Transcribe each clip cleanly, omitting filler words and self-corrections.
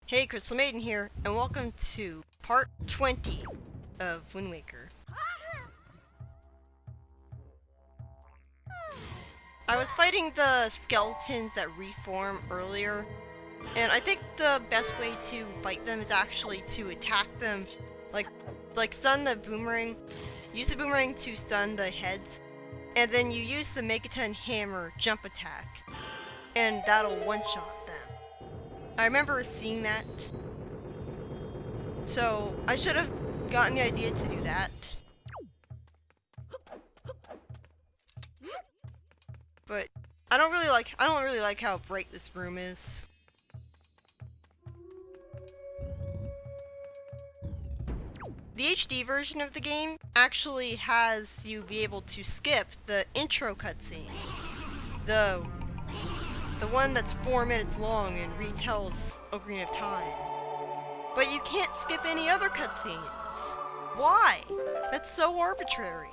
Hey, Crystal Maiden here, and welcome to part 20 of Wind Waker. I was fighting the skeletons that reform earlier, and I think the best way to fight them is actually to attack them, like stun the boomerang, use the boomerang to stun the heads, and then you use the Megaton Hammer jump attack, and that'll one-shot them. I remember seeing that. So, I should have gotten the idea to do that. But I don't really like how bright this room is. The HD version of the game actually has you be able to skip the intro cutscene. The one that's 4 minutes long and retells Ocarina of Time. But you can't skip any other cutscenes. Why? That's so arbitrary.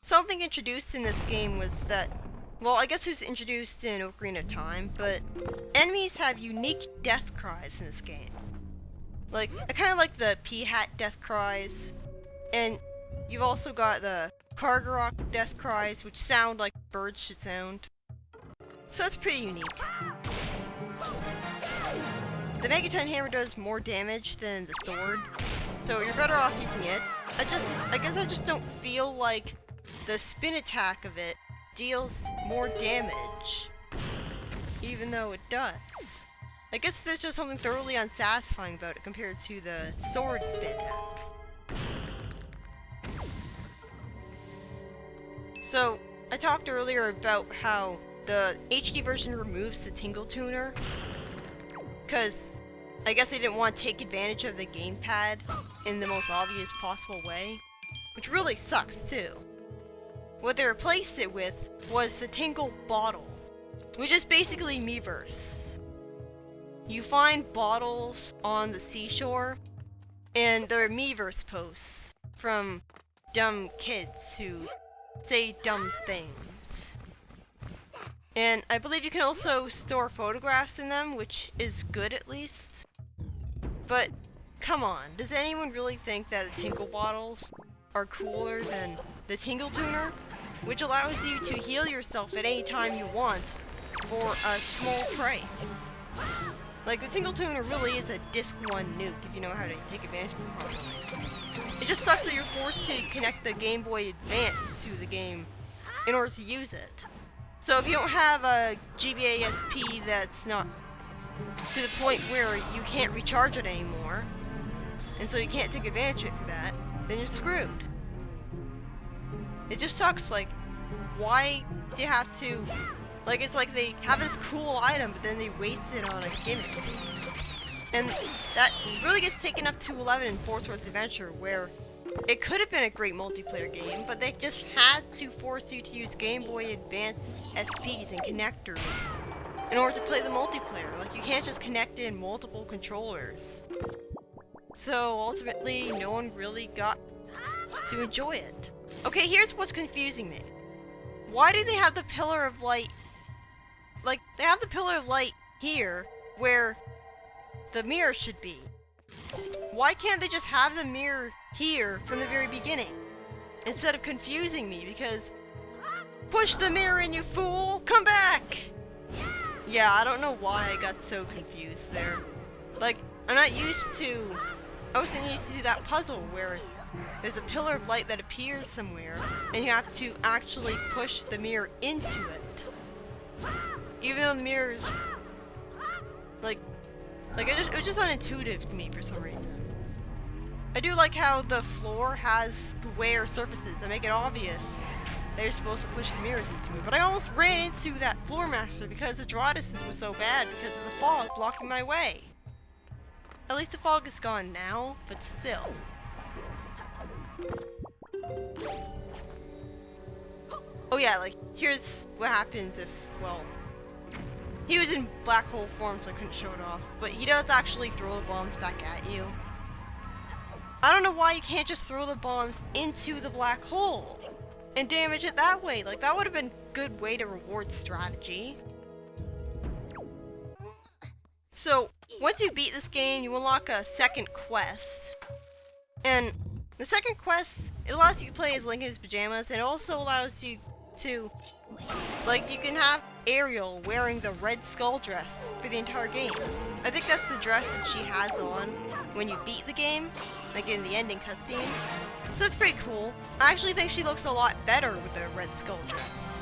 Something introduced in this game was that, well, I guess it was introduced in Ocarina of Time, but enemies have unique death cries in this game. Like, I kind of like the P-Hat death cries, and you've also got the Kargarok death cries, which sound like birds should sound. So that's pretty unique. The Megaton Hammer does more damage than the sword, so you're better off using it. I guess I just don't feel like the spin attack of it deals more damage, even though it does. I guess there's just something thoroughly unsatisfying about it compared to the sword spin attack. So, I talked earlier about how the HD version removes the tingle tuner, because I guess they didn't want to take advantage of the gamepad in the most obvious possible way, which really sucks too. What they replaced it with was the Tingle Bottle, which is basically Miiverse. You find bottles on the seashore, and they're Miiverse posts from dumb kids who say dumb things. And I believe you can also store photographs in them, which is good at least. But, come on, does anyone really think that the Tingle Bottles are cooler than the Tingle Tuner, which allows you to heal yourself at any time you want for a small price? Like, the Tingle Tuner really is a Disc 1 nuke if you know how to take advantage of it properly. It just sucks that you're forced to connect the Game Boy Advance to the game in order to use it. So if you don't have a GBA SP that's not to the point where you can't recharge it anymore, and so you can't take advantage of it for that, then you're screwed. It just sucks. Like, why do you have to... Like, it's like they have this cool item, but then they waste it on a gimmick. And that really gets taken up to 11 in Four Swords Adventure, where it could have been a great multiplayer game, but they just had to force you to use Game Boy Advance SPs and connectors in order to play the multiplayer. Like, you can't just connect in multiple controllers. So, ultimately, no one really got to enjoy it. Okay, here's what's confusing me. Why do they have the Pillar of Light? Like, they have the Pillar of Light here, where the mirror should be. Why can't they just have the mirror here from the very beginning? Instead of confusing me, because... Push the mirror in, you fool! Come back! Yeah, I don't know why I got so confused there. Like, I wasn't used to that puzzle where there's a Pillar of Light that appears somewhere, and you have to actually push the mirror into it. Even though the mirror's... it was just unintuitive to me for some reason. I do like how the floor has square surfaces that make it obvious that you're supposed to push the mirrors into it, but I almost ran into that floor master because the draw distance was so bad because of the fog blocking my way. At least the fog is gone now, but still. Oh yeah, like, here's what happens if, well, he was in black hole form so I couldn't show it off, but he does actually throw the bombs back at you. I don't know why you can't just throw the bombs into the black hole and damage it that way. Like, that would have been a good way to reward strategy. So, once you beat this game, you unlock a second quest. And the second quest, it allows you to play as Link in his pajamas, and it also allows you to, like, you can have Ariel wearing the red skull dress for the entire game. I think that's the dress that she has on when you beat the game, like in the ending cutscene. So it's pretty cool. I actually think she looks a lot better with the red skull dress.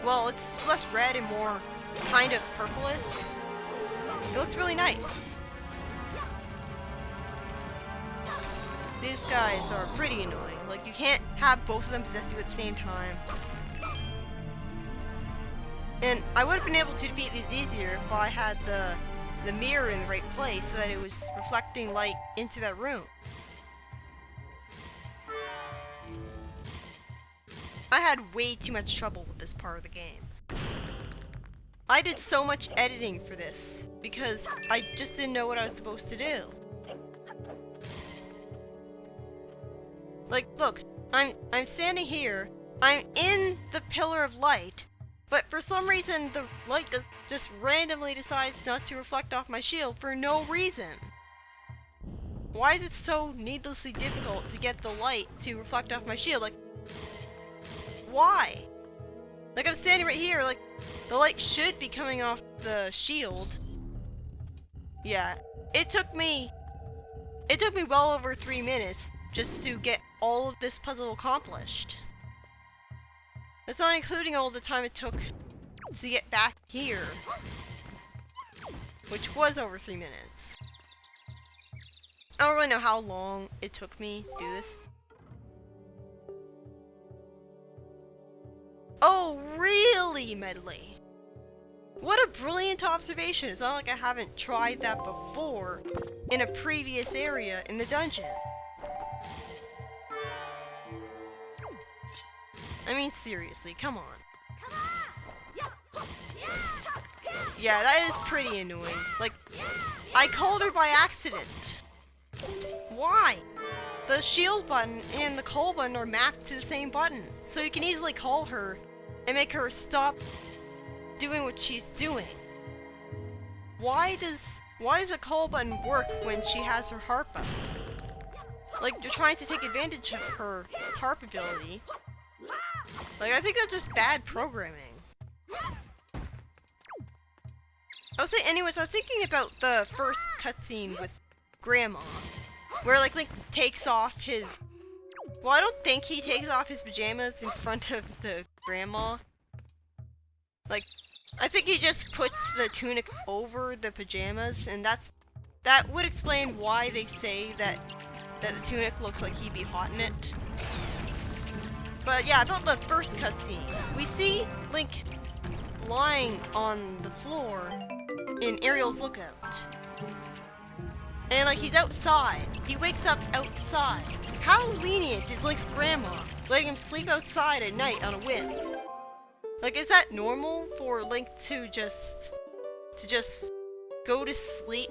Well, it's less red and more kind of purplish. It looks really nice. These guys are pretty annoying. Like, you can't have both of them possess you at the same time. And I would have been able to defeat these easier if I had the mirror in the right place so that it was reflecting light into that room. I had way too much trouble with this part of the game. I did so much editing for this because I just didn't know what I was supposed to do. Like, look, I'm standing here, I'm in the pillar of light, but for some reason the light just randomly decides not to reflect off my shield for no reason. Why is it so needlessly difficult to get the light to reflect off my shield? Like, why? Like, I'm standing right here, like, the light should be coming off the shield. Yeah, it took me well over 3 minutes just to get all of this puzzle accomplished. That's not including all the time it took to get back here, which was over 3 minutes. I don't really know how long it took me to do this. Oh, really, Medley? What a brilliant observation. It's not like I haven't tried that before in a previous area in the dungeon. I mean, seriously, come on. Yeah, that is pretty annoying. Like, I called her by accident. Why? The shield button and the call button are mapped to the same button, so you can easily call her and make her stop doing what she's doing. Why does a call button work when she has her harp up? Like, you're trying to take advantage of her harp ability. Like, I think that's just bad programming. Anyways, I was thinking about the first cutscene with Grandma, where, like, Link takes off his... Well, I don't think he takes off his pajamas in front of the Grandma. Like, I think he just puts the tunic over the pajamas, and that would explain why they say that the tunic looks like he'd be hot in it. But yeah, about the first cutscene, we see Link lying on the floor in Ariel's lookout. And like, he's outside. He wakes up outside. How lenient is Link's grandma letting him sleep outside at night on a whim? Like, is that normal for Link to just go to sleep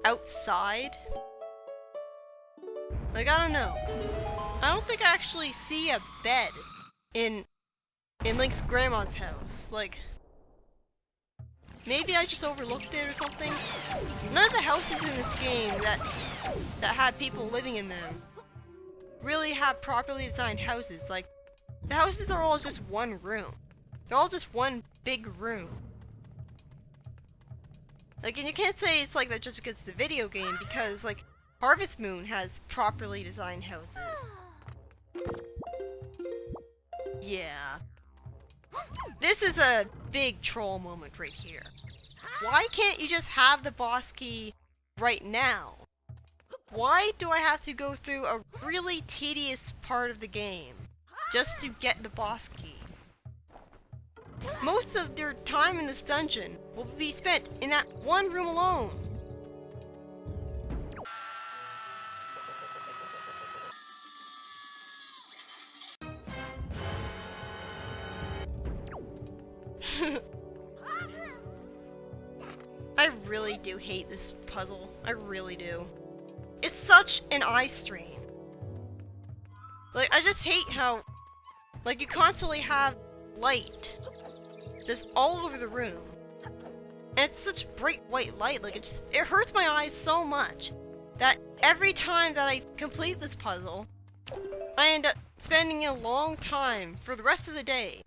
outside? Like, I don't know. I don't think I actually see a bed in Link's grandma's house. Like, maybe I just overlooked it or something. None of the houses in this game that had people living in them really have properly designed houses. Like, the houses are all just one room. They're all just one big room. Like, and you can't say it's like that just because it's a video game, because, like, Harvest Moon has properly designed houses. Yeah. This is a big troll moment right here. Why can't you just have the boss key right now? Why do I have to go through a really tedious part of the game just to get the boss key? Most of your time in this dungeon will be spent in that one room alone. I really do hate this puzzle. I really do. It's such an eye strain. Like, I just hate how, like, you constantly have light just all over the room. And it's such bright white light, like, it hurts my eyes so much that every time that I complete this puzzle, I end up spending a long time for the rest of the day.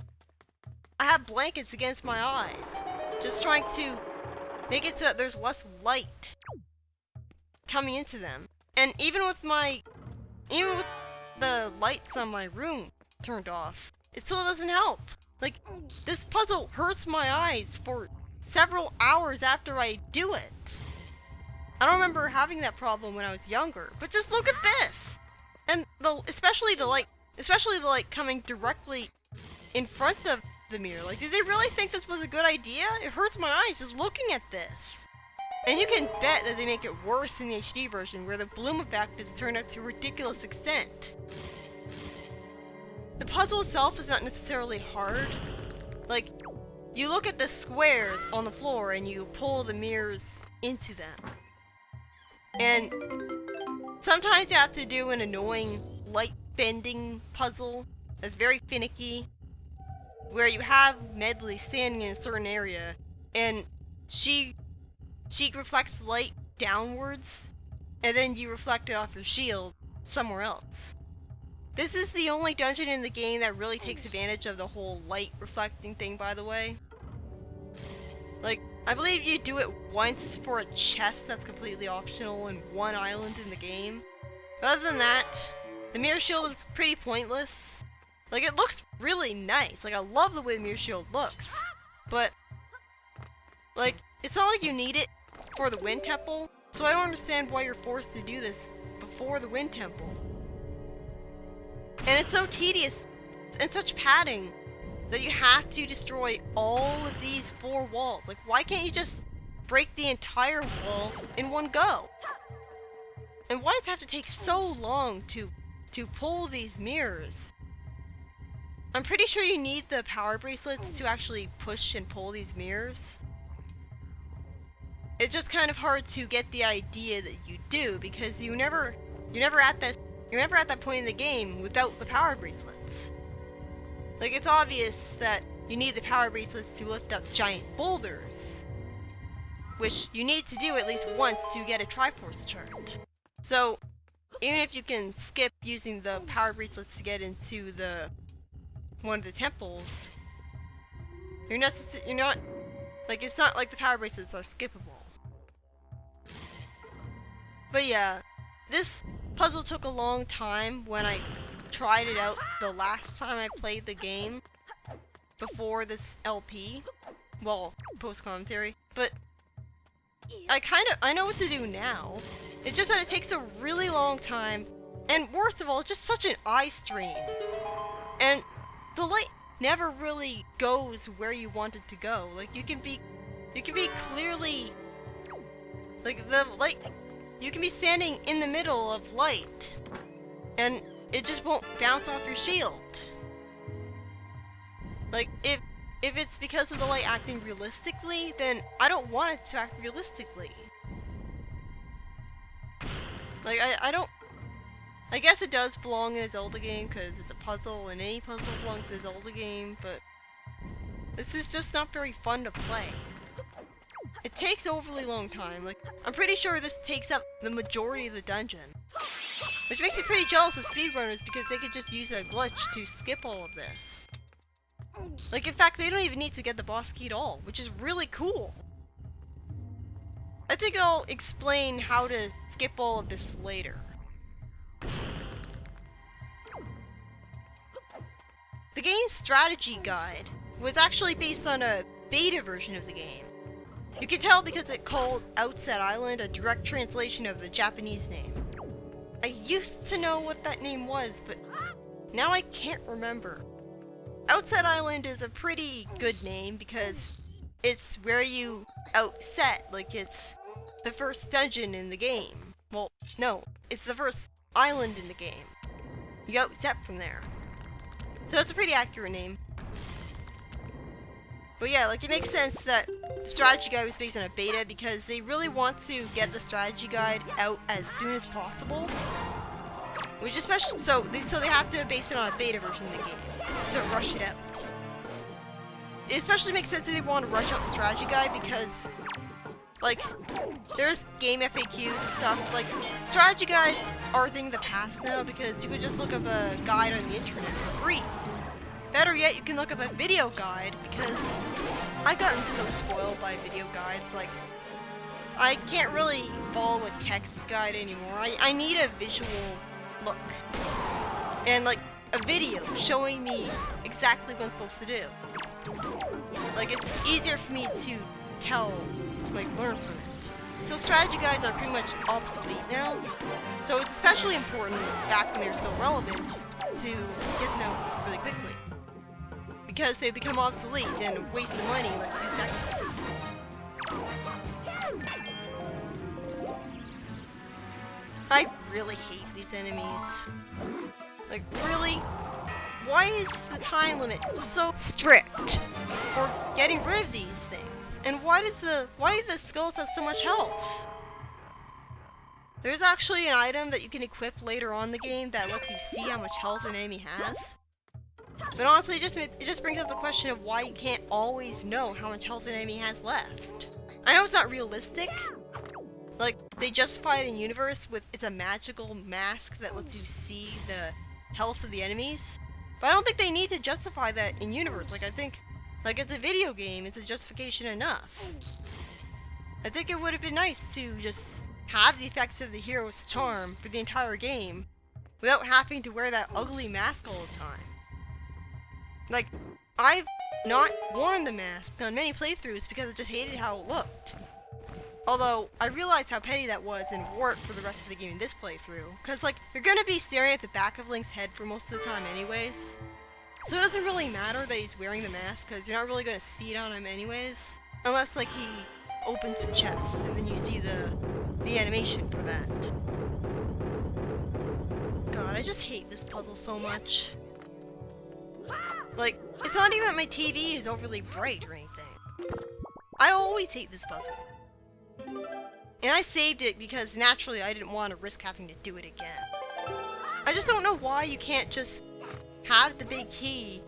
I have blankets against my eyes, just trying to make it so that there's less light coming into them. And even with the lights on my room turned off, it still doesn't help. Like, this puzzle hurts my eyes for several hours after I do it. I don't remember having that problem when I was younger, but just look at this! And especially the light coming directly in front of the mirror. Like, did they really think this was a good idea? It hurts my eyes just looking at this. And you can bet that they make it worse in the HD version, where the bloom effect is turned up to a ridiculous extent. The puzzle itself is not necessarily hard. Like, you look at the squares on the floor and you pull the mirrors into them. And sometimes you have to do an annoying light bending puzzle that's very finicky, where you have Medley standing in a certain area and she reflects light downwards, and then you reflect it off your shield somewhere else. This is the only dungeon in the game that really takes advantage of the whole light reflecting thing, by the way. Like, I believe you do it once for a chest that's completely optional in one island in the game. But other than that, the mirror shield is pretty pointless. Like, it looks really nice. Like, I love the way the mirror shield looks. But, like, it's not like you need it for the Wind Temple, so I don't understand why you're forced to do this before the Wind Temple. And it's so tedious and such padding that you have to destroy all of these 4 walls. Like, why can't you just break the entire wall in one go? And why does it have to take so long to pull these mirrors? I'm pretty sure you need the power bracelets to actually push and pull these mirrors. It's just kind of hard to get the idea that you do, because you're never at that point in the game without the power bracelets. Like, it's obvious that you need the power bracelets to lift up giant boulders, which you need to do at least once to get a Triforce chart. So, even if you can skip using the power bracelets to get into one of the temples, you're not, like, it's not like the power bracelets are skippable. But yeah, this puzzle took a long time when I tried it out the last time I played the game before this LP. Well, post-commentary. But I know what to do now. It's just that it takes a really long time, and worst of all, it's just such an eye strain. And the light never really goes where you want it to go. Like, you can be clearly, like, you can be standing in the middle of light, and it just won't bounce off your shield. Like, if it's because of the light acting realistically, then I don't want it to act realistically. Like, I guess it does belong in a Zelda game, because it's a puzzle, and any puzzle belongs in a Zelda game, but this is just not very fun to play. It takes overly long time. Like, I'm pretty sure this takes up the majority of the dungeon. Which makes me pretty jealous of speedrunners, because they could just use a glitch to skip all of this. Like, in fact, they don't even need to get the boss key at all, which is really cool. I think I'll explain how to skip all of this later. The game's strategy guide was actually based on a beta version of the game. You can tell because it called Outset Island a direct translation of the Japanese name. I used to know what that name was, but now I can't remember. Outset Island is a pretty good name because it's where you outset, like it's the first dungeon in the game. Well, no, it's the first island in the game. You outset from there. So it's a pretty accurate name. But yeah, like, it makes sense that the strategy guide was based on a beta because they really want to get the strategy guide out as soon as possible. Which especially, so they have to base it on a beta version of the game to rush it out. It especially makes sense that they want to rush out the strategy guide because, like, there's game FAQs and stuff. Like, strategy guides are a thing of the past now because you could just look up a guide on the internet for free. Better yet, you can look up a video guide because I've gotten so spoiled by video guides. Like, I can't really follow a text guide anymore. I need a visual look. And, like, a video showing me exactly what I'm supposed to do. Like, it's easier for me to tell, like, learn from it. So strategy guides are pretty much obsolete now. So it's especially important back when they're so relevant to get them out really quickly. Because they become obsolete and waste the money in like 2 seconds. I really hate these enemies. Like, really? Why is the time limit so strict for getting rid of these things? And why do the skulls have so much health? There's actually an item that you can equip later on in the game that lets you see how much health an enemy has. But honestly, it just brings up the question of why you can't always know how much health an enemy has left. I know it's not realistic. Like, they justify it in universe with it's a magical mask that lets you see the health of the enemies. But I don't think they need to justify that in universe. Like, I think, like, it's a video game, it's a justification enough. I think it would have been nice to just have the effects of the hero's charm for the entire game without having to wear that ugly mask all the time. Like, I've not worn the mask on many playthroughs because I just hated how it looked. Although, I realized how petty that was and wore it for the rest of the game in this playthrough. Because, like, you're gonna be staring at the back of Link's head for most of the time anyways. So it doesn't really matter that he's wearing the mask, because you're not really gonna see it on him anyways. Unless, like, he opens a chest, and then you see the animation for that. God, I just hate this puzzle so much. Like, it's not even that my TV is overly bright or anything. I always hate this puzzle. And I saved it because naturally I didn't want to risk having to do it again. I just don't know why you can't just have the big key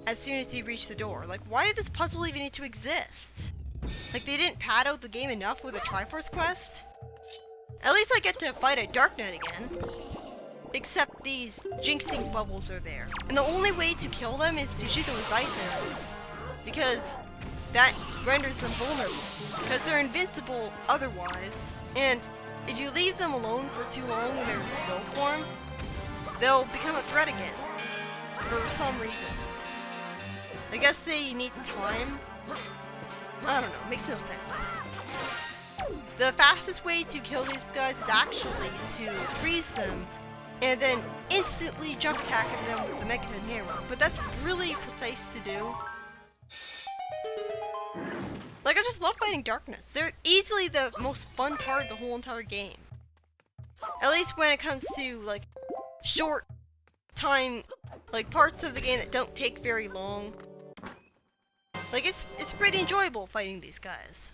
as soon as you reach the door. Like, why did this puzzle even need to exist? Like, they didn't pad out the game enough with a Triforce quest? At least I get to fight a Dark Knight again. Except these jinxing bubbles are there. And the only way to kill them is to shoot them with ice arrows. Because that renders them vulnerable. Because they're invincible otherwise. And if you leave them alone for too long when they're in skill form, they'll become a threat again. For some reason. I guess they need time. I don't know, makes no sense. The fastest way to kill these guys is actually to freeze them and then instantly jump attack at them with the Megaton Hammer. But that's really precise to do. Like, I just love fighting Dark Knights. They're easily the most fun part of the whole entire game. At least when it comes to, like, short time, like, parts of the game that don't take very long. Like, it's pretty enjoyable fighting these guys.